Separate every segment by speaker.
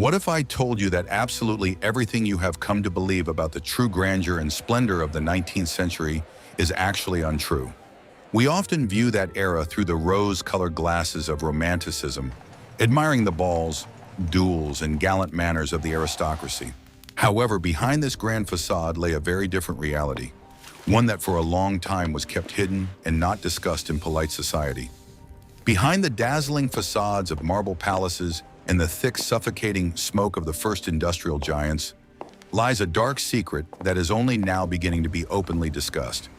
Speaker 1: What if I told you that absolutely everything you have come to believe about the true grandeur and splendor of the 19th century is actually untrue? We often view that era through the rose-colored glasses of romanticism, admiring the balls, duels, and gallant manners of the aristocracy. However, behind this grand facade lay a very different reality, one that for a long time was kept hidden and not discussed in polite society. Behind the dazzling facades of marble palaces and the thick, suffocating smoke of the first industrial giants lies a dark secret that is only now beginning to be openly discussed.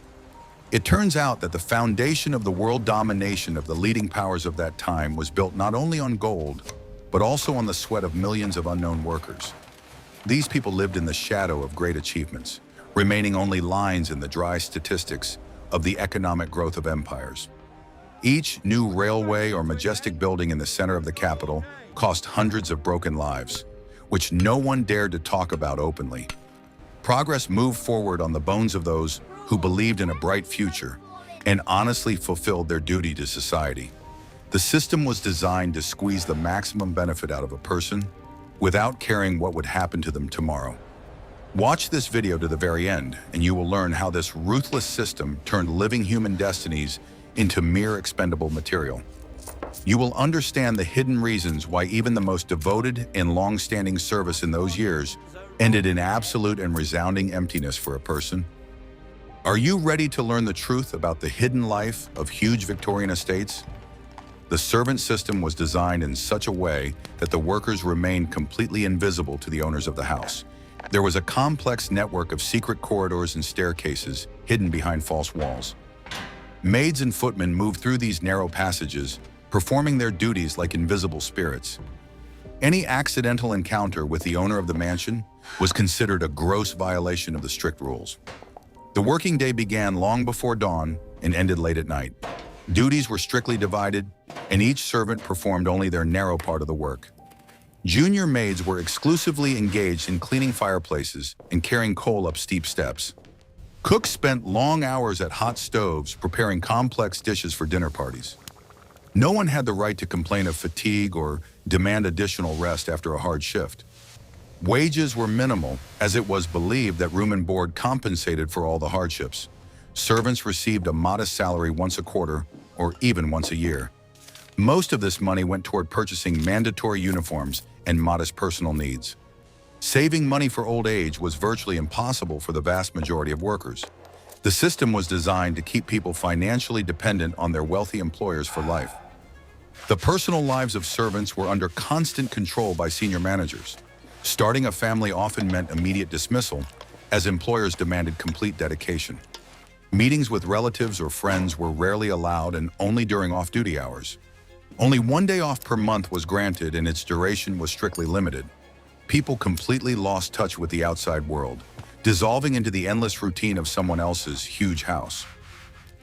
Speaker 1: It turns out that the foundation of the world domination of the leading powers of that time was built not only on gold, but also on the sweat of millions of unknown workers. These people lived in the shadow of great achievements, remaining only lines in the dry statistics of the economic growth of empires. Each new railway or majestic building in the center of the capital cost hundreds of broken lives, which no one dared to talk about openly. Progress moved forward on the bones of those who believed in a bright future and honestly fulfilled their duty to society. The system was designed to squeeze the maximum benefit out of a person without caring what would happen to them tomorrow. Watch this video to the very end, and you will learn how this ruthless system turned living human destinies into mere expendable material. You will understand the hidden reasons why even the most devoted and long-standing service in those years ended in absolute and resounding emptiness for a person. Are you ready to learn the truth about the hidden life of huge Victorian estates? The servant system was designed in such a way that the workers remained completely invisible to the owners of the house. There was a complex network of secret corridors and staircases hidden behind false walls. Maids and footmen moved through these narrow passages, performing their duties like invisible spirits. Any accidental encounter with the owner of the mansion was considered a gross violation of the strict rules. The working day began long before dawn and ended late at night. Duties were strictly divided, and each servant performed only their narrow part of the work. Junior maids were exclusively engaged in cleaning fireplaces and carrying coal up steep steps. Cooks spent long hours at hot stoves preparing complex dishes for dinner parties. No one had the right to complain of fatigue or demand additional rest after a hard shift. Wages were minimal, as it was believed that room and board compensated for all the hardships. Servants received a modest salary once a quarter or even once a year. Most of this money went toward purchasing mandatory uniforms and modest personal needs. Saving money for old age was virtually impossible for the vast majority of workers. The system was designed to keep people financially dependent on their wealthy employers for life. The personal lives of servants were under constant control by senior managers. Starting a family often meant immediate dismissal, as employers demanded complete dedication. Meetings with relatives or friends were rarely allowed and only during off-duty hours. Only one day off per month was granted, and its duration was strictly limited. People completely lost touch with the outside world, dissolving into the endless routine of someone else's huge house.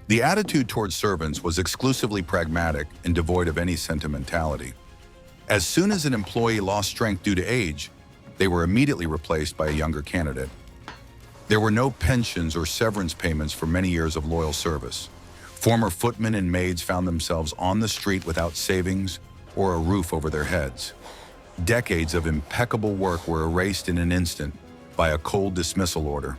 Speaker 1: The attitude towards servants was exclusively pragmatic and devoid of any sentimentality. As soon as an employee lost strength due to age, they were immediately replaced by a younger candidate. There were no pensions or severance payments for many years of loyal service. Former footmen and maids found themselves on the street without savings or a roof over their heads. Decades of impeccable work were erased in an instant by a cold dismissal order.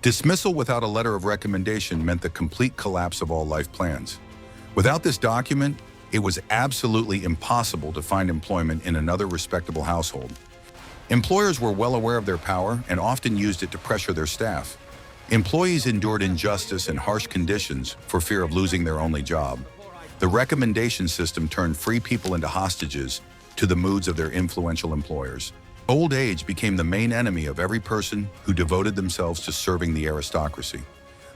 Speaker 1: Dismissal without a letter of recommendation meant the complete collapse of all life plans. Without this document, it was absolutely impossible to find employment in another respectable household. Employers were well aware of their power and often used it to pressure their staff. Employees endured injustice and harsh conditions for fear of losing their only job. The recommendation system turned free people into hostages to the moods of their influential employers. Old age became the main enemy of every person who devoted themselves to serving the aristocracy.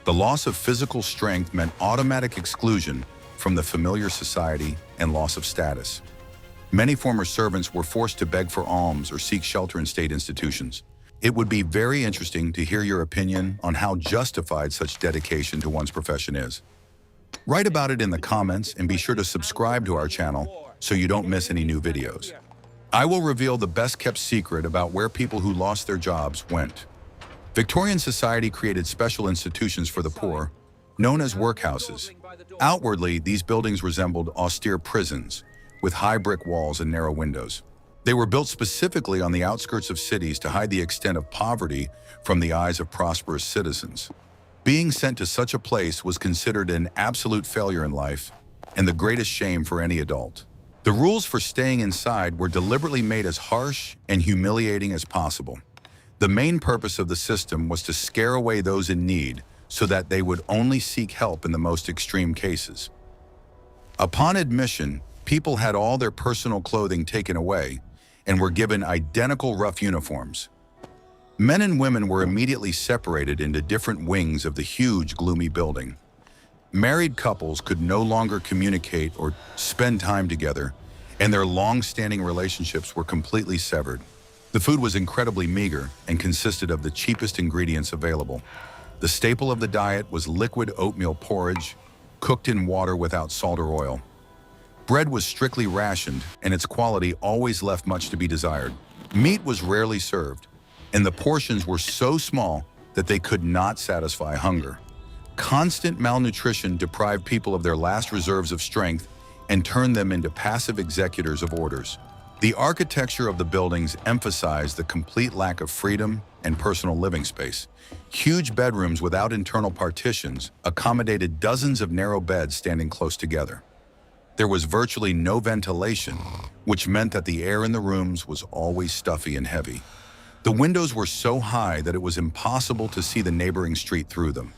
Speaker 1: The loss of physical strength meant automatic exclusion from the familiar society and loss of status. Many former servants were forced to beg for alms or seek shelter in state institutions. It would be very interesting to hear your opinion on how justified such dedication to one's profession is. Write about it in the comments and be sure to subscribe to our channel so you don't miss any new videos. I will reveal the best-kept secret about where people who lost their jobs went. Victorian society created special institutions for the poor, known as workhouses. Outwardly, these buildings resembled austere prisons, with high brick walls and narrow windows. They were built specifically on the outskirts of cities to hide the extent of poverty from the eyes of prosperous citizens. Being sent to such a place was considered an absolute failure in life and the greatest shame for any adult. The rules for staying inside were deliberately made as harsh and humiliating as possible. The main purpose of the system was to scare away those in need so that they would only seek help in the most extreme cases. Upon admission, people had all their personal clothing taken away and were given identical rough uniforms. Men and women were immediately separated into different wings of the huge, gloomy building. Married couples could no longer communicate or spend time together, and their long-standing relationships were completely severed. The food was incredibly meager and consisted of the cheapest ingredients available. The staple of the diet was liquid oatmeal porridge, cooked in water without salt or oil. Bread was strictly rationed, and its quality always left much to be desired. Meat was rarely served, and the portions were so small that they could not satisfy hunger. Constant malnutrition deprived people of their last reserves of strength and turned them into passive executors of orders. The architecture of the buildings emphasized the complete lack of freedom and personal living space. Huge bedrooms without internal partitions accommodated dozens of narrow beds standing close together. There was virtually no ventilation, which meant that the air in the rooms was always stuffy and heavy. The windows were so high that it was impossible to see the neighboring street through them.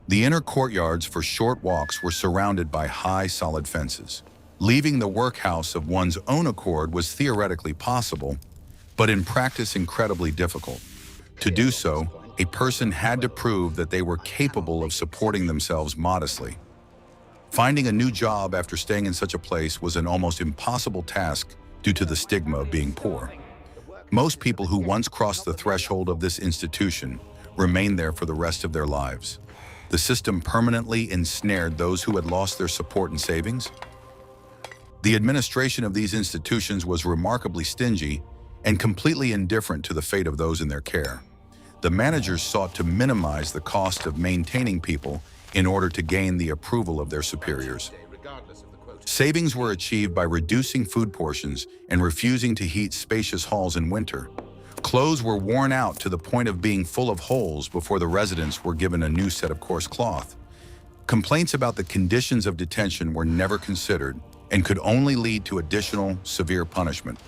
Speaker 1: The inner courtyards for short walks were surrounded by high, solid fences. Leaving the workhouse of one's own accord was theoretically possible, but in practice incredibly difficult. To do so, a person had to prove that they were capable of supporting themselves modestly. Finding a new job after staying in such a place was an almost impossible task due to the stigma of being poor. Most people who once crossed the threshold of this institution remained there for the rest of their lives. The system permanently ensnared those who had lost their support and savings. The administration of these institutions was remarkably stingy and completely indifferent to the fate of those in their care. The managers sought to minimize the cost of maintaining people in order to gain the approval of their superiors. Savings were achieved by reducing food portions and refusing to heat spacious halls in winter. Clothes were worn out to the point of being full of holes before the residents were given a new set of coarse cloth. Complaints about the conditions of detention were never considered and could only lead to additional severe punishment.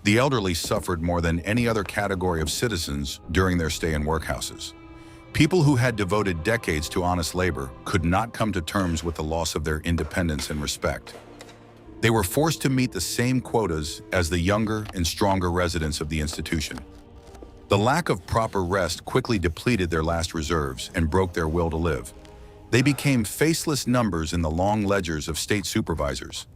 Speaker 1: The elderly suffered more than any other category of citizens during their stay in workhouses. People who had devoted decades to honest labor could not come to terms with the loss of their independence and respect. They were forced to meet the same quotas as the younger and stronger residents of the institution. The lack of proper rest quickly depleted their last reserves and broke their will to live. They became faceless numbers in the long ledgers of state supervisors.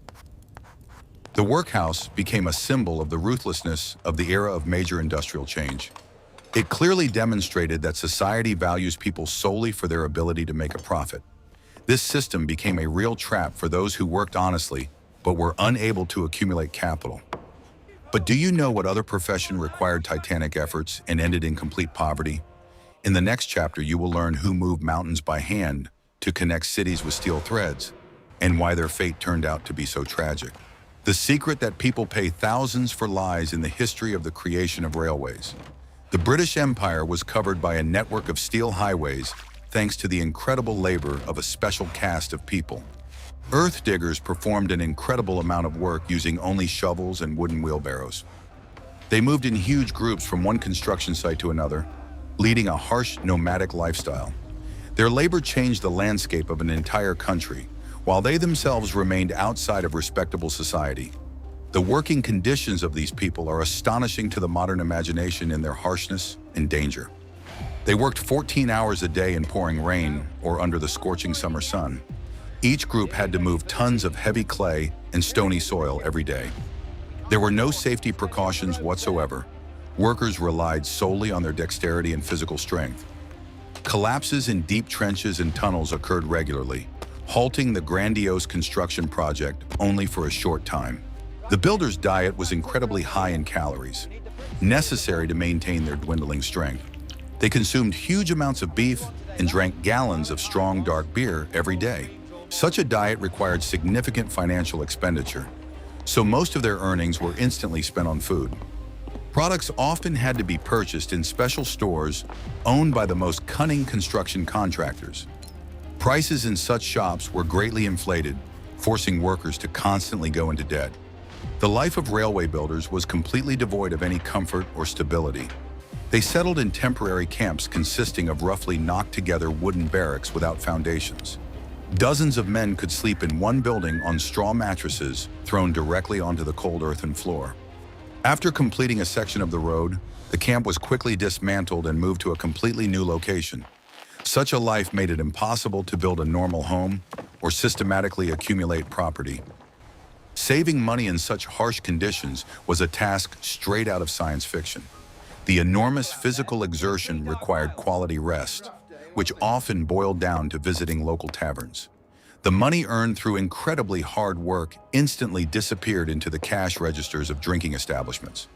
Speaker 1: The workhouse became a symbol of the ruthlessness of the era of major industrial change. It clearly demonstrated that society values people solely for their ability to make a profit. This system became a real trap for those who worked honestly but were unable to accumulate capital. But do you know what other profession required titanic efforts and ended in complete poverty? In the next chapter, you will learn who moved mountains by hand to connect cities with steel threads and why their fate turned out to be so tragic. The secret that people pay thousands for lies in the history of the creation of railways. The British Empire was covered by a network of steel highways thanks to the incredible labor of a special caste of people. Earth diggers performed an incredible amount of work using only shovels and wooden wheelbarrows. They moved in huge groups from one construction site to another, leading a harsh nomadic lifestyle. Their labor changed the landscape of an entire country, while they themselves remained outside of respectable society. The working conditions of these people are astonishing to the modern imagination in their harshness and danger. They worked 14 hours a day in pouring rain or under the scorching summer sun. Each group had to move tons of heavy clay and stony soil every day. There were no safety precautions whatsoever. Workers relied solely on their dexterity and physical strength. Collapses in deep trenches and tunnels occurred regularly, halting the grandiose construction project only for a short time. The builders' diet was incredibly high in calories, necessary to maintain their dwindling strength. They consumed huge amounts of beef and drank gallons of strong dark beer every day. Such a diet required significant financial expenditure. so most of their earnings were instantly spent on food. Products often had to be purchased in special stores owned by the most cunning construction contractors. Prices in such shops were greatly inflated, forcing workers to constantly go into debt. The life of railway builders was completely devoid of any comfort or stability. They settled in temporary camps consisting of roughly knocked-together wooden barracks without foundations. Dozens of men could sleep in one building on straw mattresses thrown directly onto the cold earthen floor. After completing a section of the road, the camp was quickly dismantled and moved to a completely new location. Such a life made it impossible to build a normal home or systematically accumulate property. Saving money in such harsh conditions was a task straight out of science fiction. The enormous physical exertion required quality rest, which often boiled down to visiting local taverns. The money earned through incredibly hard work instantly disappeared into the cash registers of drinking establishments.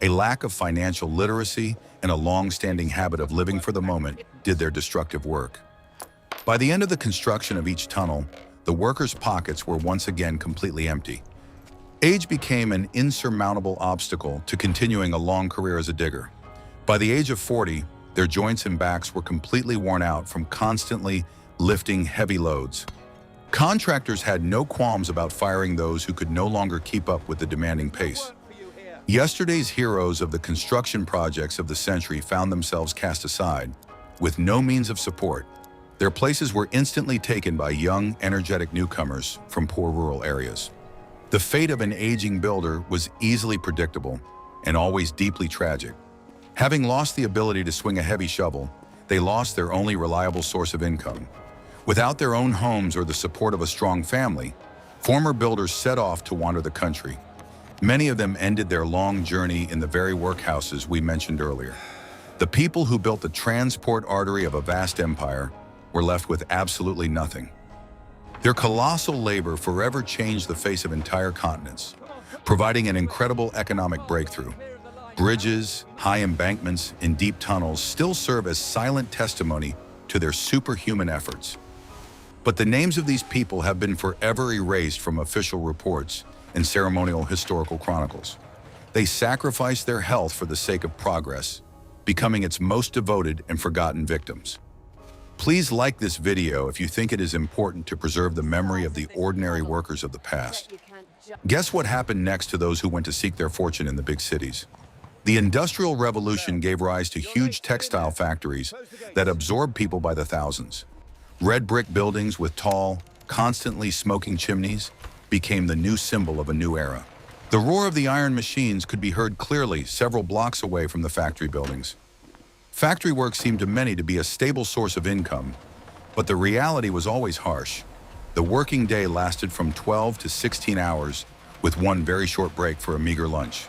Speaker 1: A lack of financial literacy and a long-standing habit of living for the moment did their destructive work. By the end of the construction of each tunnel, the workers' pockets were once again completely empty. Age became an insurmountable obstacle to continuing a long career as a digger. By the age of 40, their joints and backs were completely worn out from constantly lifting heavy loads. Contractors had no qualms about firing those who could no longer keep up with the demanding pace. Yesterday's heroes of the construction projects of the century found themselves cast aside, with no means of support. Their places were instantly taken by young, energetic newcomers from poor rural areas. The fate of an aging builder was easily predictable and always deeply tragic. Having lost the ability to swing a heavy shovel, they lost their only reliable source of income. Without their own homes or the support of a strong family, former builders set off to wander the country. Many of them ended their long journey in the very workhouses we mentioned earlier. The people who built the transport artery of a vast empire were left with absolutely nothing. Their colossal labor forever changed the face of entire continents, providing an incredible economic breakthrough. Bridges, high embankments, and deep tunnels still serve as silent testimony to their superhuman efforts. But the names of these people have been forever erased from official reports and ceremonial historical chronicles. They sacrificed their health for the sake of progress, becoming its most devoted and forgotten victims. Please like this video if you think it is important to preserve the memory of the ordinary workers of the past. Guess what happened next to those who went to seek their fortune in the big cities? The Industrial Revolution gave rise to huge textile factories that absorbed people by the thousands. Red brick buildings with tall, constantly smoking chimneys became the new symbol of a new era. The roar of the iron machines could be heard clearly several blocks away from the factory buildings. Factory work seemed to many to be a stable source of income, but the reality was always harsh. The working day lasted from 12 to 16 hours, with one very short break for a meager lunch.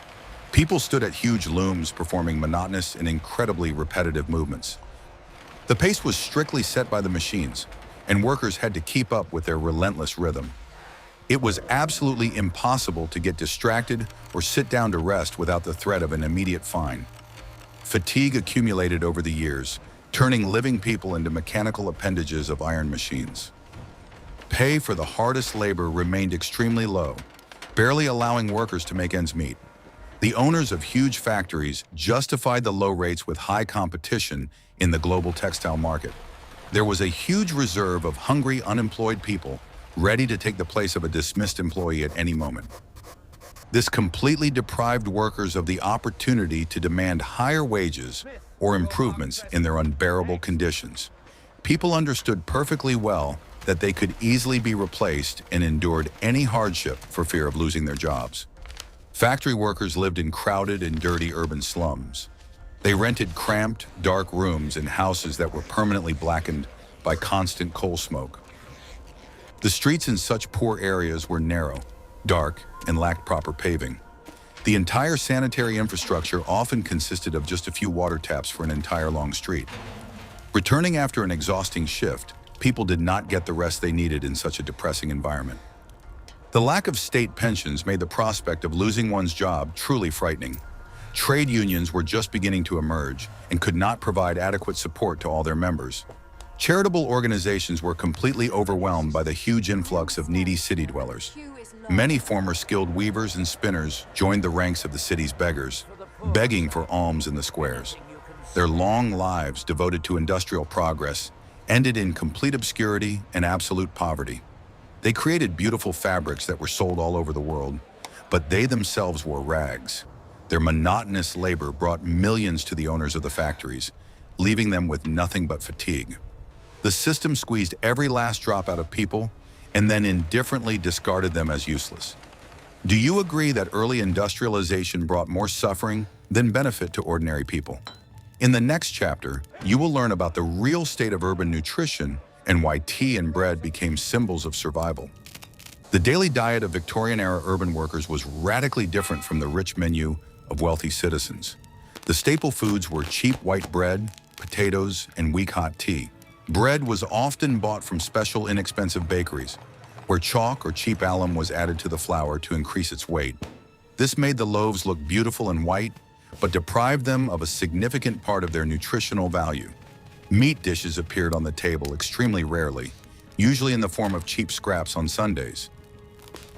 Speaker 1: People stood at huge looms performing monotonous and incredibly repetitive movements. The pace was strictly set by the machines, and workers had to keep up with their relentless rhythm. It was absolutely impossible to get distracted or sit down to rest without the threat of an immediate fine. Fatigue accumulated over the years, turning living people into mechanical appendages of iron machines. Pay for the hardest labor remained extremely low, barely allowing workers to make ends meet. The owners of huge factories justified the low rates with high competition in the global textile market. There was a huge reserve of hungry, unemployed people ready to take the place of a dismissed employee at any moment. This completely deprived workers of the opportunity to demand higher wages or improvements in their unbearable conditions. People understood perfectly well that they could easily be replaced and endured any hardship for fear of losing their jobs. Factory workers lived in crowded and dirty urban slums. They rented cramped, dark rooms in houses that were permanently blackened by constant coal smoke. The streets in such poor areas were narrow, dark, and lacked proper paving. The entire sanitary infrastructure often consisted of just a few water taps for an entire long street. Returning after an exhausting shift, people did not get the rest they needed in such a depressing environment. The lack of state pensions made the prospect of losing one's job truly frightening. Trade unions were just beginning to emerge and could not provide adequate support to all their members. Charitable organizations were completely overwhelmed by the huge influx of needy city dwellers. Many former skilled weavers and spinners joined the ranks of the city's beggars, begging for alms in the squares. Their long lives devoted to industrial progress ended in complete obscurity and absolute poverty. They created beautiful fabrics that were sold all over the world, but they themselves wore rags. Their monotonous labor brought millions to the owners of the factories, leaving them with nothing but fatigue. The system squeezed every last drop out of people and then indifferently discarded them as useless. Do you agree that early industrialization brought more suffering than benefit to ordinary people? In the next chapter, you will learn about the real state of urban nutrition and why tea and bread became symbols of survival. The daily diet of Victorian-era urban workers was radically different from the rich menu of wealthy citizens. The staple foods were cheap white bread, potatoes, and weak hot tea. Bread was often bought from special inexpensive bakeries, where chalk or cheap alum was added to the flour to increase its weight. This made the loaves look beautiful and white, but deprived them of a significant part of their nutritional value. Meat dishes appeared on the table extremely rarely, usually in the form of cheap scraps on Sundays.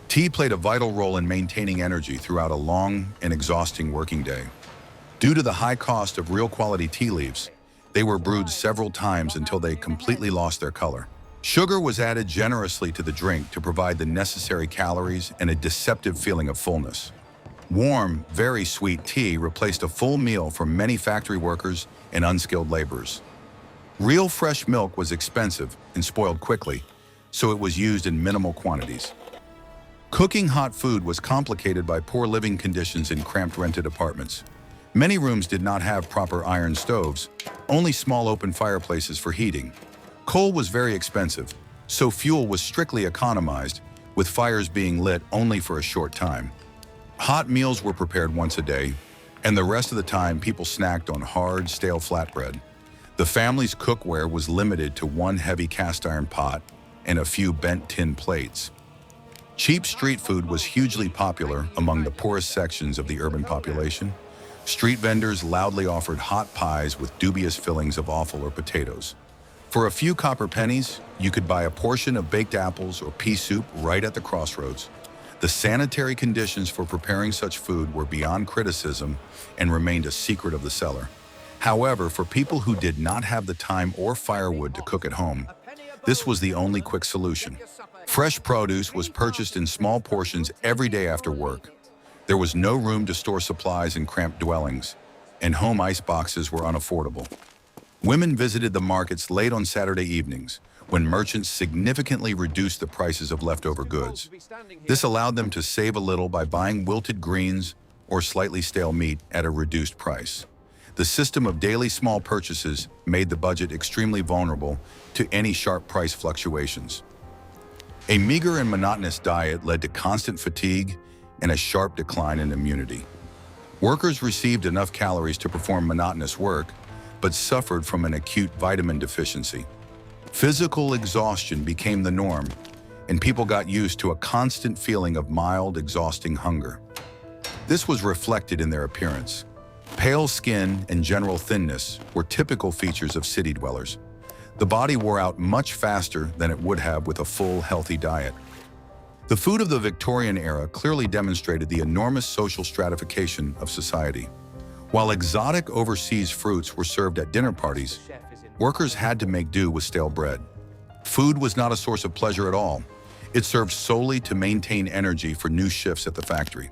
Speaker 1: Tea played a vital role in maintaining energy throughout a long and exhausting working day. Due to the high cost of real quality tea leaves, they were brewed several times until they completely lost their color. Sugar was added generously to the drink to provide the necessary calories and a deceptive feeling of fullness. Warm, very sweet tea replaced a full meal for many factory workers and unskilled laborers. Real fresh milk was expensive and spoiled quickly, so it was used in minimal quantities. Cooking hot food was complicated by poor living conditions in cramped rented apartments. Many rooms did not have proper iron stoves, only small open fireplaces for heating. Coal was very expensive, so fuel was strictly economized, with fires being lit only for a short time. Hot meals were prepared once a day, and the rest of the time people snacked on hard, stale flatbread. The family's cookware was limited to one heavy cast iron pot and a few bent tin plates. Cheap street food was hugely popular among the poorest sections of the urban population. Street vendors loudly offered hot pies with dubious fillings of offal or potatoes. For a few copper pennies, you could buy a portion of baked apples or pea soup right at the crossroads. The sanitary conditions for preparing such food were beyond criticism and remained a secret of the seller. However, for people who did not have the time or firewood to cook at home, this was the only quick solution. Fresh produce was purchased in small portions every day after work. There was no room to store supplies in cramped dwellings, and home ice boxes were unaffordable. Women visited the markets late on Saturday evenings, when merchants significantly reduced the prices of leftover goods. This allowed them to save a little by buying wilted greens or slightly stale meat at a reduced price. The system of daily small purchases made the budget extremely vulnerable to any sharp price fluctuations. A meager and monotonous diet led to constant fatigue and a sharp decline in immunity. Workers received enough calories to perform monotonous work, but suffered from an acute vitamin deficiency. Physical exhaustion became the norm, and people got used to a constant feeling of mild, exhausting hunger. This was reflected in their appearance. Pale skin and general thinness were typical features of city dwellers. The body wore out much faster than it would have with a full, healthy diet. The food of the Victorian era clearly demonstrated the enormous social stratification of society. While exotic overseas fruits were served at dinner parties, workers had to make do with stale bread. Food was not a source of pleasure at all. It served solely to maintain energy for new shifts at the factory.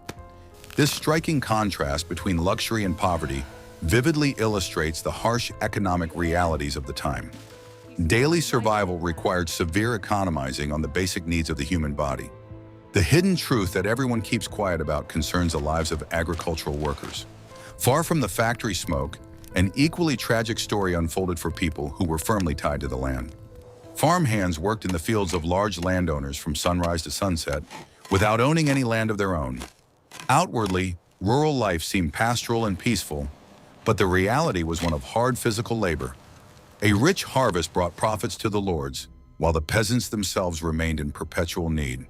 Speaker 1: This striking contrast between luxury and poverty vividly illustrates the harsh economic realities of the time. Daily survival required severe economizing on the basic needs of the human body. The hidden truth that everyone keeps quiet about concerns the lives of agricultural workers. Far from the factory smoke, an equally tragic story unfolded for people who were firmly tied to the land. Farmhands worked in the fields of large landowners from sunrise to sunset, without owning any land of their own. Outwardly, rural life seemed pastoral and peaceful, but the reality was one of hard physical labor. A rich harvest brought profits to the lords, while the peasants themselves remained in perpetual need.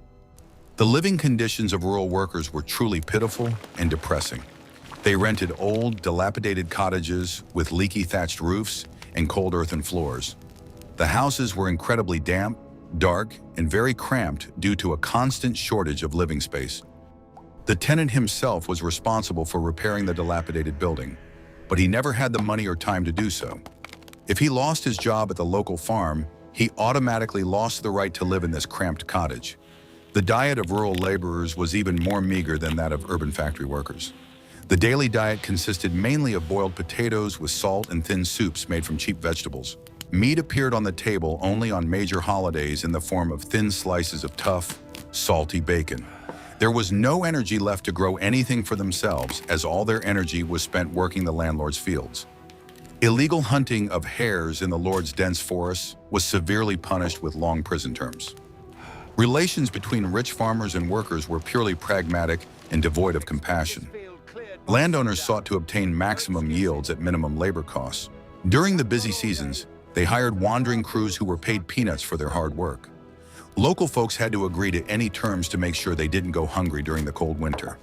Speaker 1: The living conditions of rural workers were truly pitiful and depressing. They rented old, dilapidated cottages with leaky thatched roofs and cold earthen floors. The houses were incredibly damp, dark, and very cramped due to a constant shortage of living space. The tenant himself was responsible for repairing the dilapidated building, but he never had the money or time to do so. If he lost his job at the local farm, he automatically lost the right to live in this cramped cottage. The diet of rural laborers was even more meager than that of urban factory workers. The daily diet consisted mainly of boiled potatoes with salt and thin soups made from cheap vegetables. Meat appeared on the table only on major holidays in the form of thin slices of tough, salty bacon. There was no energy left to grow anything for themselves, as all their energy was spent working the landlord's fields. Illegal hunting of hares in the Lord's dense forests was severely punished with long prison terms. Relations between rich farmers and workers were purely pragmatic and devoid of compassion. Landowners sought to obtain maximum yields at minimum labor costs. During the busy seasons, they hired wandering crews who were paid peanuts for their hard work. Local folks had to agree to any terms to make sure they didn't go hungry during the cold winter.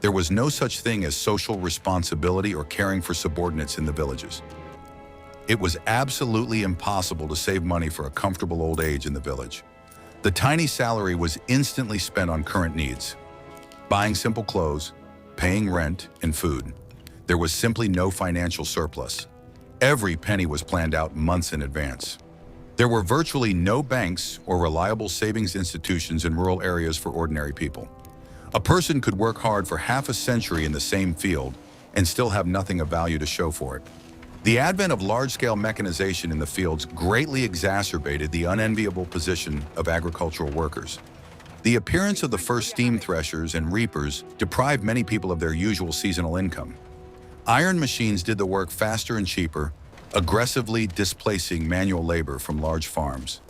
Speaker 1: There was no such thing as social responsibility or caring for subordinates in the villages. It was absolutely impossible to save money for a comfortable old age in the village. The tiny salary was instantly spent on current needs: buying simple clothes, paying rent, and food. There was simply no financial surplus. Every penny was planned out months in advance. There were virtually no banks or reliable savings institutions in rural areas for ordinary people. A person could work hard for half a century in the same field and still have nothing of value to show for it. The advent of large-scale mechanization in the fields greatly exacerbated the unenviable position of agricultural workers. The appearance of the first steam threshers and reapers deprived many people of their usual seasonal income. Iron machines did the work faster and cheaper, aggressively displacing manual labor from large farms.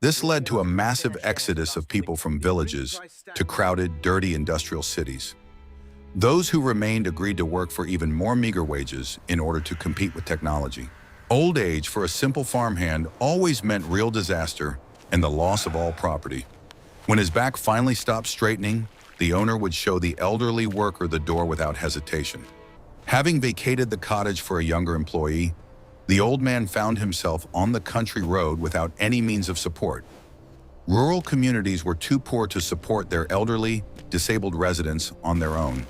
Speaker 1: This led to a massive exodus of people from villages to crowded, dirty industrial cities. Those who remained agreed to work for even more meager wages in order to compete with technology. Old age for a simple farmhand always meant real disaster and the loss of all property. When his back finally stopped straightening, the owner would show the elderly worker the door without hesitation. Having vacated the cottage for a younger employee, the old man found himself on the country road without any means of support. Rural communities were too poor to support their elderly, disabled residents on their own.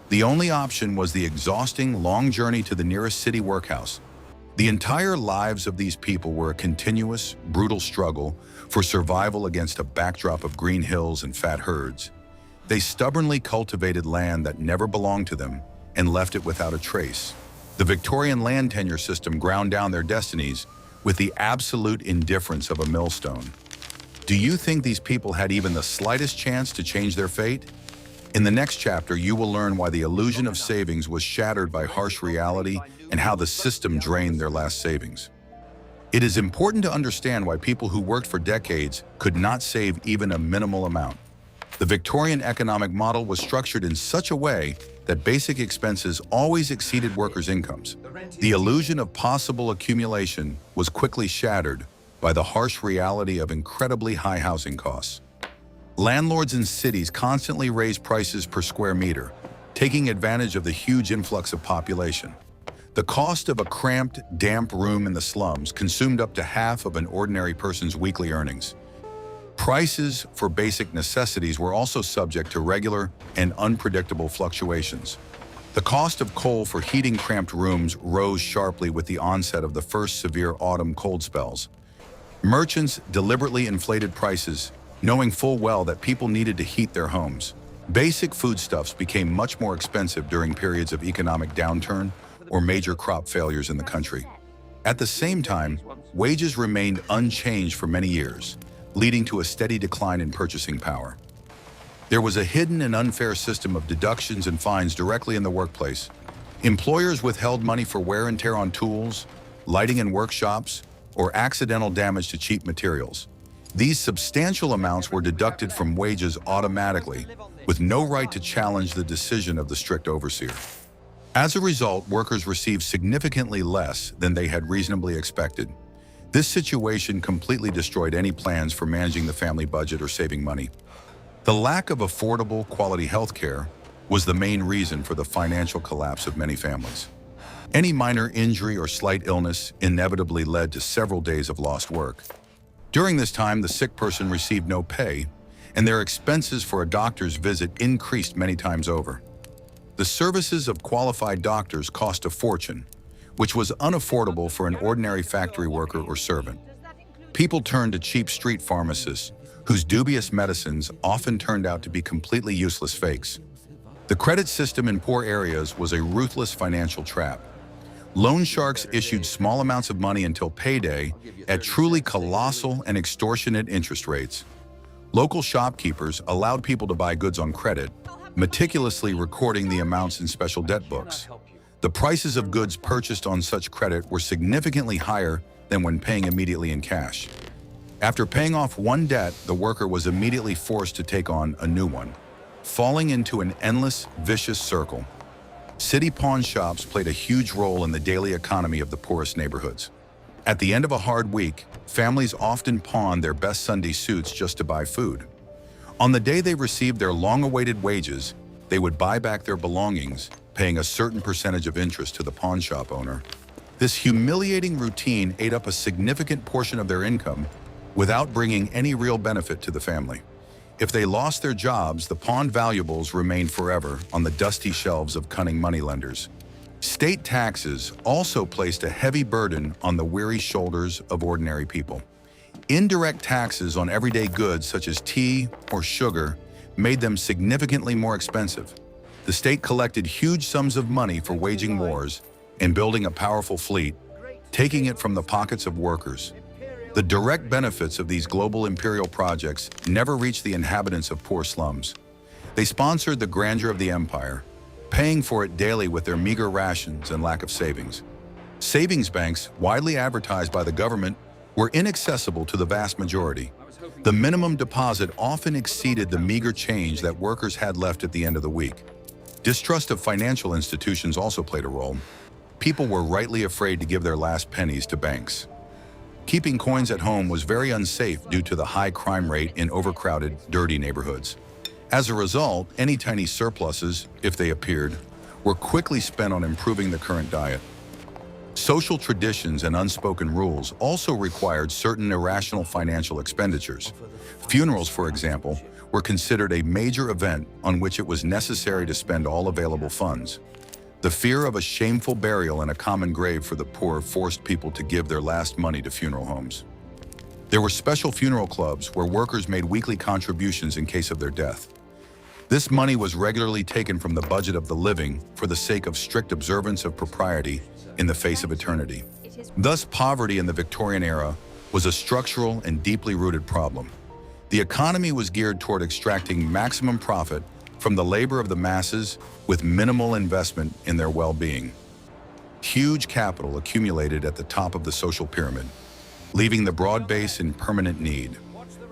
Speaker 1: The only option was the exhausting, long journey to the nearest city workhouse. The entire lives of these people were a continuous, brutal struggle for survival against a backdrop of green hills and fat herds. They stubbornly cultivated land that never belonged to them and left it without a trace. The Victorian land tenure system ground down their destinies with the absolute indifference of a millstone. Do you think these people had even the slightest chance to change their fate? In the next chapter, you will learn why the illusion of savings was shattered by harsh reality and how the system drained their last savings. It is important to understand why people who worked for decades could not save even a minimal amount. The Victorian economic model was structured in such a way that basic expenses always exceeded workers' incomes. The illusion of possible accumulation was quickly shattered by the harsh reality of incredibly high housing costs. Landlords in cities constantly raised prices per square meter, taking advantage of the huge influx of population. The cost of a cramped, damp room in the slums consumed up to half of an ordinary person's weekly earnings. Prices for basic necessities were also subject to regular and unpredictable fluctuations. The cost of coal for heating cramped rooms rose sharply with the onset of the first severe autumn cold spells. Merchants deliberately inflated prices, knowing full well that people needed to heat their homes. Basic foodstuffs became much more expensive during periods of economic downturn or major crop failures in the country. At the same time, wages remained unchanged for many years, leading to a steady decline in purchasing power. There was a hidden and unfair system of deductions and fines directly in the workplace. Employers withheld money for wear and tear on tools, lighting in workshops, or accidental damage to cheap materials. These substantial amounts were deducted from wages automatically, with no right to challenge the decision of the strict overseer. As a result, workers received significantly less than they had reasonably expected. This situation completely destroyed any plans for managing the family budget or saving money. The lack of affordable, quality health care was the main reason for the financial collapse of many families. Any minor injury or slight illness inevitably led to several days of lost work. During this time, the sick person received no pay, and their expenses for a doctor's visit increased many times over. The services of qualified doctors cost a fortune, which was unaffordable for an ordinary factory worker or servant. People turned to cheap street pharmacists, whose dubious medicines often turned out to be completely useless fakes. The credit system in poor areas was a ruthless financial trap. Loan sharks issued small amounts of money until payday at truly colossal and extortionate interest rates. Local shopkeepers allowed people to buy goods on credit, meticulously recording the amounts in special debt books. The prices of goods purchased on such credit were significantly higher than when paying immediately in cash. After paying off one debt, the worker was immediately forced to take on a new one, falling into an endless, vicious circle. City pawn shops played a huge role in the daily economy of the poorest neighborhoods. At the end of a hard week, families often pawned their best Sunday suits just to buy food. On the day they received their long-awaited wages, they would buy back their belongings, paying a certain percentage of interest to the pawn shop owner. This humiliating routine ate up a significant portion of their income without bringing any real benefit to the family. If they lost their jobs, the pawned valuables remained forever on the dusty shelves of cunning moneylenders. State taxes also placed a heavy burden on the weary shoulders of ordinary people. Indirect taxes on everyday goods such as tea or sugar made them significantly more expensive. The state collected huge sums of money for waging wars and building a powerful fleet, taking it from the pockets of workers. The direct benefits of these global imperial projects never reached the inhabitants of poor slums. They sponsored the grandeur of the empire, paying for it daily with their meager rations and lack of savings. Savings banks, widely advertised by the government, were inaccessible to the vast majority. The minimum deposit often exceeded the meager change that workers had left at the end of the week. Distrust of financial institutions also played a role. People were rightly afraid to give their last pennies to banks. Keeping coins at home was very unsafe due to the high crime rate in overcrowded, dirty neighborhoods. As a result, any tiny surpluses, if they appeared, were quickly spent on improving the current diet. Social traditions and unspoken rules also required certain irrational financial expenditures. Funerals, for example, were considered a major event on which it was necessary to spend all available funds. The fear of a shameful burial in a common grave for the poor forced people to give their last money to funeral homes. There were special funeral clubs where workers made weekly contributions in case of their death. This money was regularly taken from the budget of the living for the sake of strict observance of propriety in the face of eternity. Thus, poverty in the Victorian era was a structural and deeply rooted problem. The economy was geared toward extracting maximum profit from the labor of the masses with minimal investment in their well-being. Huge capital accumulated at the top of the social pyramid, leaving the broad base in permanent need.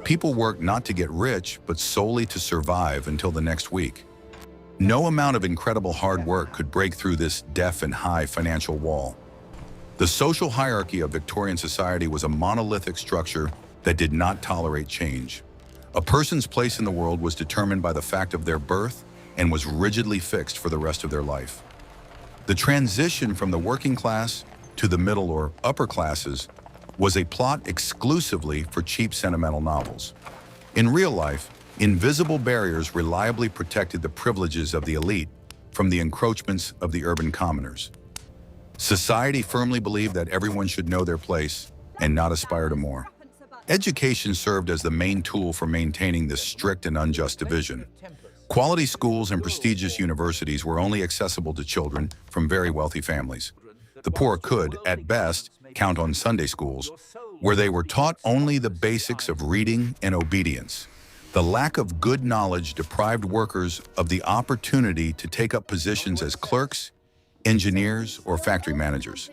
Speaker 1: People worked not to get rich, but solely to survive until the next week. No amount of incredible hard work could break through this deaf and high financial wall. The social hierarchy of Victorian society was a monolithic structure that did not tolerate change. A person's place in the world was determined by the fact of their birth and was rigidly fixed for the rest of their life. The transition from the working class to the middle or upper classes was a plot exclusively for cheap sentimental novels. In real life, invisible barriers reliably protected the privileges of the elite from the encroachments of the urban commoners. Society firmly believed that everyone should know their place and not aspire to more. Education served as the main tool for maintaining this strict and unjust division. Quality schools and prestigious universities were only accessible to children from very wealthy families. The poor could, at best, count on Sunday schools, where they were taught only the basics of reading and obedience. The lack of good knowledge deprived workers of the opportunity to take up positions as clerks, engineers, or factory managers.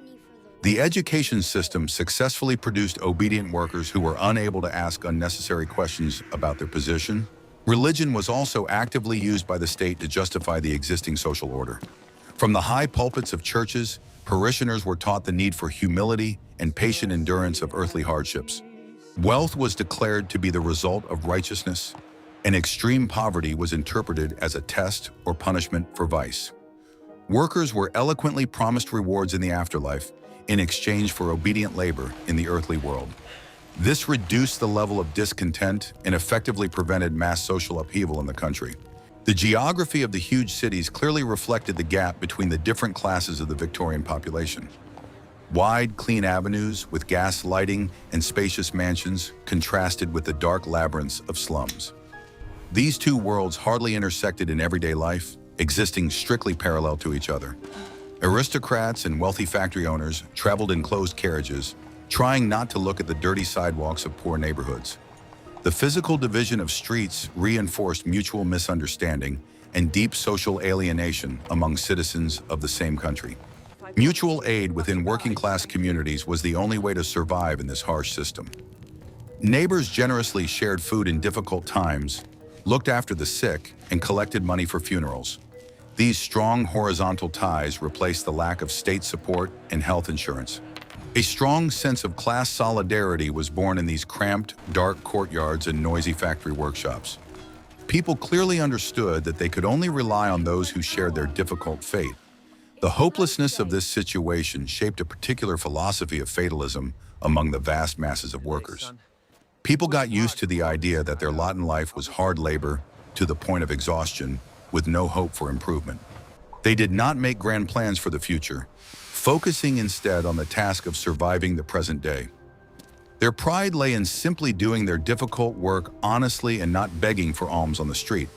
Speaker 1: The education system successfully produced obedient workers who were unable to ask unnecessary questions about their position. Religion was also actively used by the state to justify the existing social order. From the high pulpits of churches, parishioners were taught the need for humility and patient endurance of earthly hardships. Wealth was declared to be the result of righteousness, and extreme poverty was interpreted as a test or punishment for vice. Workers were eloquently promised rewards in the afterlife in exchange for obedient labor in the earthly world. This reduced the level of discontent and effectively prevented mass social upheaval in the country. The geography of the huge cities clearly reflected the gap between the different classes of the Victorian population. Wide, clean avenues with gas lighting and spacious mansions contrasted with the dark labyrinths of slums. These two worlds hardly intersected in everyday life, existing strictly parallel to each other. Aristocrats and wealthy factory owners traveled in closed carriages, trying not to look at the dirty sidewalks of poor neighborhoods. The physical division of streets reinforced mutual misunderstanding and deep social alienation among citizens of the same country. Mutual aid within working-class communities was the only way to survive in this harsh system. Neighbors generously shared food in difficult times, looked after the sick, and collected money for funerals. These strong horizontal ties replaced the lack of state support and health insurance. A strong sense of class solidarity was born in these cramped, dark courtyards and noisy factory workshops. People clearly understood that they could only rely on those who shared their difficult fate. The hopelessness of this situation shaped a particular philosophy of fatalism among the vast masses of workers. People got used to the idea that their lot in life was hard labor to the point of exhaustion with no hope for improvement. They did not make grand plans for the future, focusing instead on the task of surviving the present day. Their pride lay in simply doing their difficult work honestly and not begging for alms on the street.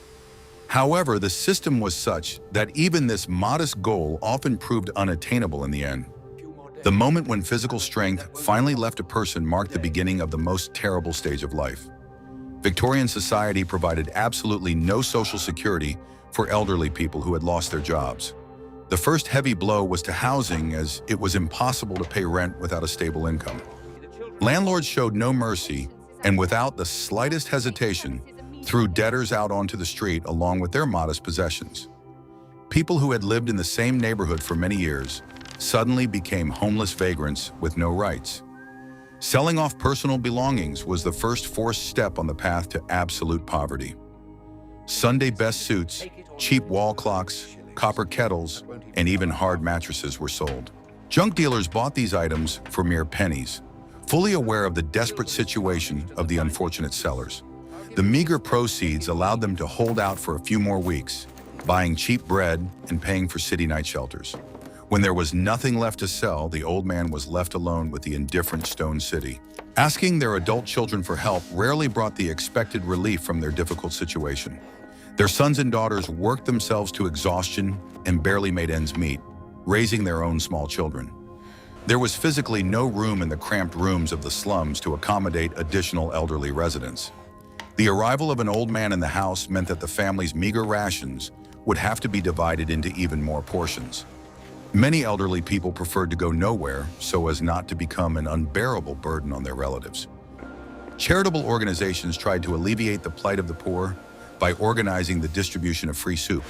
Speaker 1: However, the system was such that even this modest goal often proved unattainable in the end. The moment when physical strength finally left a person marked the beginning of the most terrible stage of life. Victorian society provided absolutely no social security for elderly people who had lost their jobs. The first heavy blow was to housing, as it was impossible to pay rent without a stable income. Landlords showed no mercy, and without the slightest hesitation, threw debtors out onto the street along with their modest possessions. People who had lived in the same neighborhood for many years suddenly became homeless vagrants with no rights. Selling off personal belongings was the first forced step on the path to absolute poverty. Sunday best suits, cheap wall clocks, copper kettles, and even hard mattresses were sold. Junk dealers bought these items for mere pennies, fully aware of the desperate situation of the unfortunate sellers. The meager proceeds allowed them to hold out for a few more weeks, buying cheap bread and paying for city night shelters. When there was nothing left to sell, the old man was left alone with the indifferent stone city. Asking their adult children for help rarely brought the expected relief from their difficult situation. Their sons and daughters worked themselves to exhaustion and barely made ends meet, raising their own small children. There was physically no room in the cramped rooms of the slums to accommodate additional elderly residents. The arrival of an old man in the house meant that the family's meager rations would have to be divided into even more portions. Many elderly people preferred to go nowhere so as not to become an unbearable burden on their relatives. Charitable organizations tried to alleviate the plight of the poor by organizing the distribution of free soup.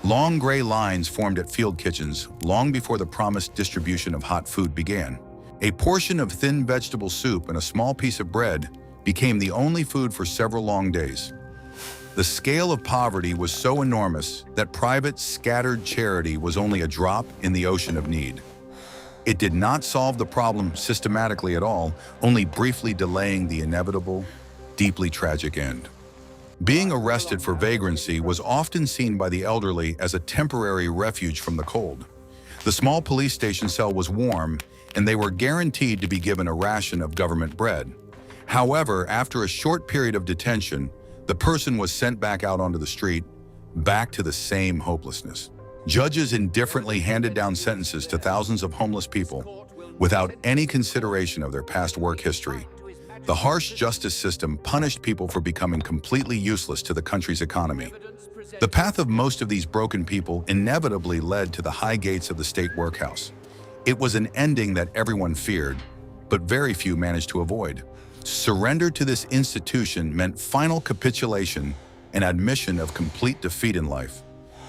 Speaker 1: Long gray lines formed at field kitchens long before the promised distribution of hot food began. A portion of thin vegetable soup and a small piece of bread became the only food for several long days. The scale of poverty was so enormous that private, scattered charity was only a drop in the ocean of need. It did not solve the problem systematically at all, only briefly delaying the inevitable, deeply tragic end. Being arrested for vagrancy was often seen by the elderly as a temporary refuge from the cold. The small police station cell was warm, and they were guaranteed to be given a ration of government bread. However, after a short period of detention, the person was sent back out onto the street, back to the same hopelessness. Judges indifferently handed down sentences to thousands of homeless people without any consideration of their past work history. The harsh justice system punished people for becoming completely useless to the country's economy. The path of most of these broken people inevitably led to the high gates of the state workhouse. It was an ending that everyone feared, but very few managed to avoid. Surrender to this institution meant final capitulation and admission of complete defeat in life.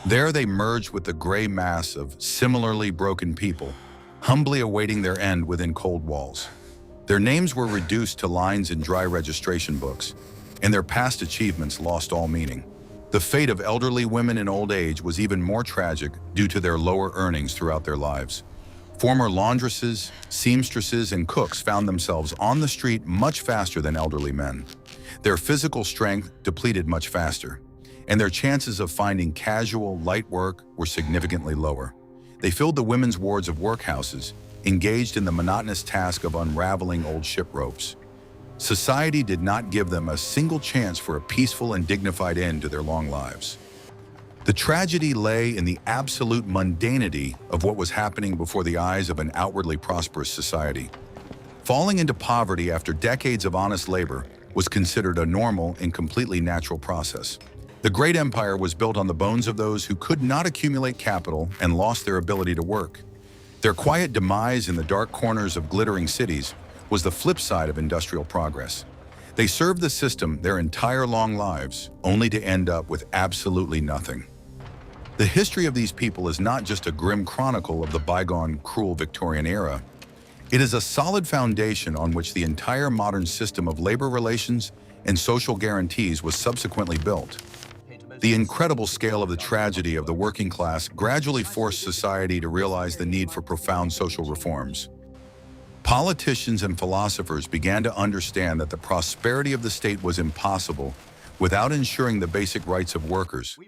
Speaker 1: There they merged with the gray mass of similarly broken people, humbly awaiting their end within cold walls. Their names were reduced to lines in dry registration books, and their past achievements lost all meaning. The fate of elderly women in old age was even more tragic due to their lower earnings throughout their lives. Former laundresses, seamstresses, and cooks found themselves on the street much faster than elderly men. Their physical strength depleted much faster, and their chances of finding casual, light work were significantly lower. They filled the women's wards of workhouses, engaged in the monotonous task of unraveling old ship ropes. Society did not give them a single chance for a peaceful and dignified end to their long lives. The tragedy lay in the absolute mundanity of what was happening before the eyes of an outwardly prosperous society. Falling into poverty after decades of honest labor was considered a normal and completely natural process. The great empire was built on the bones of those who could not accumulate capital and lost their ability to work. Their quiet demise in the dark corners of glittering cities was the flip side of industrial progress. They served the system their entire long lives, only to end up with absolutely nothing. The history of these people is not just a grim chronicle of the bygone, cruel Victorian era. It is a solid foundation on which the entire modern system of labor relations and social guarantees was subsequently built. The incredible scale of the tragedy of the working class gradually forced society to realize the need for profound social reforms. Politicians and philosophers began to understand that the prosperity of the state was impossible without ensuring the basic rights of workers.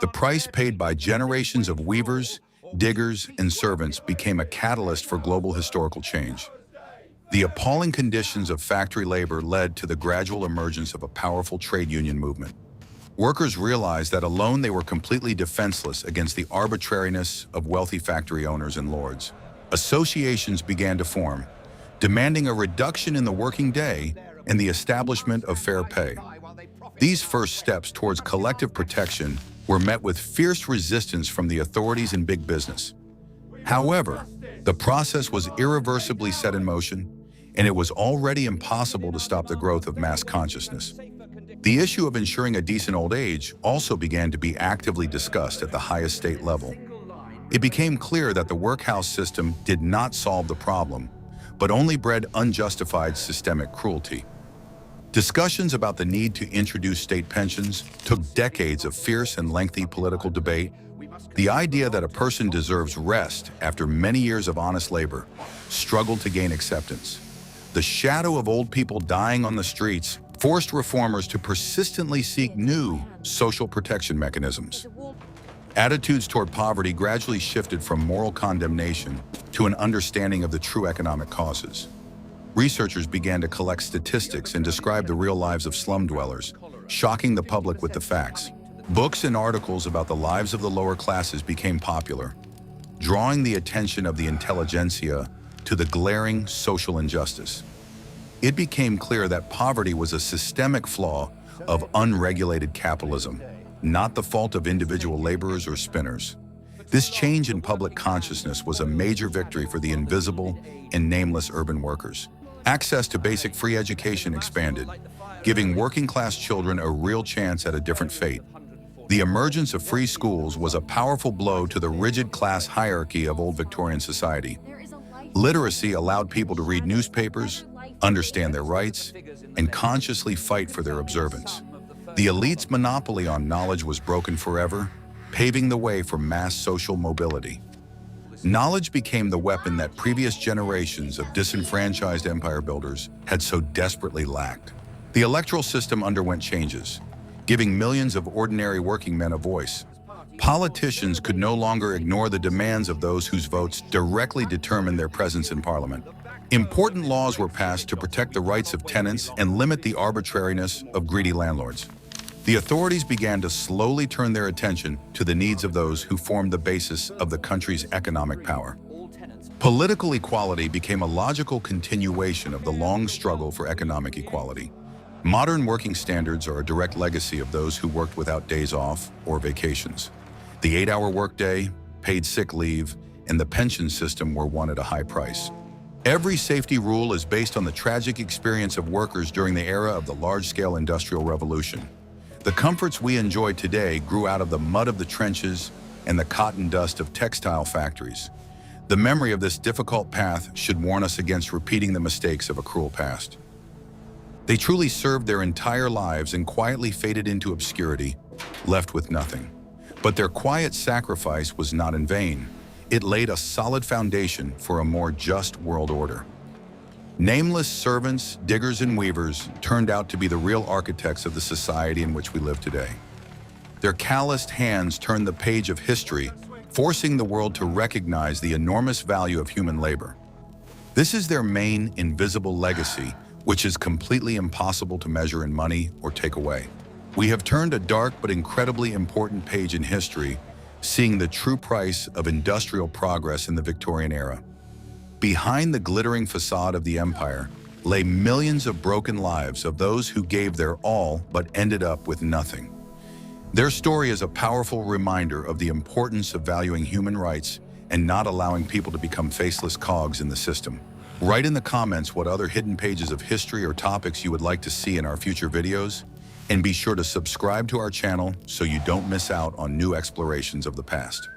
Speaker 1: The price paid by generations of weavers, diggers, and servants became a catalyst for global historical change. The appalling conditions of factory labor led to the gradual emergence of a powerful trade union movement. Workers realized that alone they were completely defenseless against the arbitrariness of wealthy factory owners and lords. Associations began to form, demanding a reduction in the working day and the establishment of fair pay. These first steps towards collective protection were met with fierce resistance from the authorities in big business. However, the process was irreversibly set in motion, and it was already impossible to stop the growth of mass consciousness. The issue of ensuring a decent old age also began to be actively discussed at the highest state level. It became clear that the workhouse system did not solve the problem, but only bred unjustified systemic cruelty. Discussions about the need to introduce state pensions took decades of fierce and lengthy political debate. The idea that a person deserves rest after many years of honest labor struggled to gain acceptance. The shadow of old people dying on the streets forced reformers to persistently seek new social protection mechanisms. Attitudes toward poverty gradually shifted from moral condemnation to an understanding of the true economic causes. Researchers began to collect statistics and describe the real lives of slum dwellers, shocking the public with the facts. Books and articles about the lives of the lower classes became popular, drawing the attention of the intelligentsia to the glaring social injustice. It became clear that poverty was a systemic flaw of unregulated capitalism, not the fault of individual laborers or spinners. This change in public consciousness was a major victory for the invisible and nameless urban workers. Access to basic free education expanded, giving working-class children a real chance at a different fate. The emergence of free schools was a powerful blow to the rigid class hierarchy of old Victorian society. Literacy allowed people to read newspapers, understand their rights, and consciously fight for their observance. The elite's monopoly on knowledge was broken forever, paving the way for mass social mobility. Knowledge became the weapon that previous generations of disenfranchised empire builders had so desperately lacked. The electoral system underwent changes, giving millions of ordinary working men a voice. Politicians could no longer ignore the demands of those whose votes directly determined their presence in parliament. Important laws were passed to protect the rights of tenants and limit the arbitrariness of greedy landlords. The authorities began to slowly turn their attention to the needs of those who formed the basis of the country's economic power. Political equality became a logical continuation of the long struggle for economic equality. Modern working standards are a direct legacy of those who worked without days off or vacations. The 8-hour workday, paid sick leave, and the pension system were won at a high price. Every safety rule is based on the tragic experience of workers during the era of the large-scale industrial revolution. The comforts we enjoy today grew out of the mud of the trenches and the cotton dust of textile factories. The memory of this difficult path should warn us against repeating the mistakes of a cruel past. They truly served their entire lives and quietly faded into obscurity, left with nothing. But their quiet sacrifice was not in vain. It laid a solid foundation for a more just world order. Nameless servants, diggers, and weavers turned out to be the real architects of the society in which we live today. Their calloused hands turned the page of history, forcing the world to recognize the enormous value of human labor. This is their main, invisible legacy, which is completely impossible to measure in money or take away. We have turned a dark but incredibly important page in history, seeing the true price of industrial progress in the Victorian era. Behind the glittering facade of the empire lay millions of broken lives of those who gave their all but ended up with nothing. Their story is a powerful reminder of the importance of valuing human rights and not allowing people to become faceless cogs in the system. Write in the comments what other hidden pages of history or topics you would like to see in our future videos, and be sure to subscribe to our channel so you don't miss out on new explorations of the past.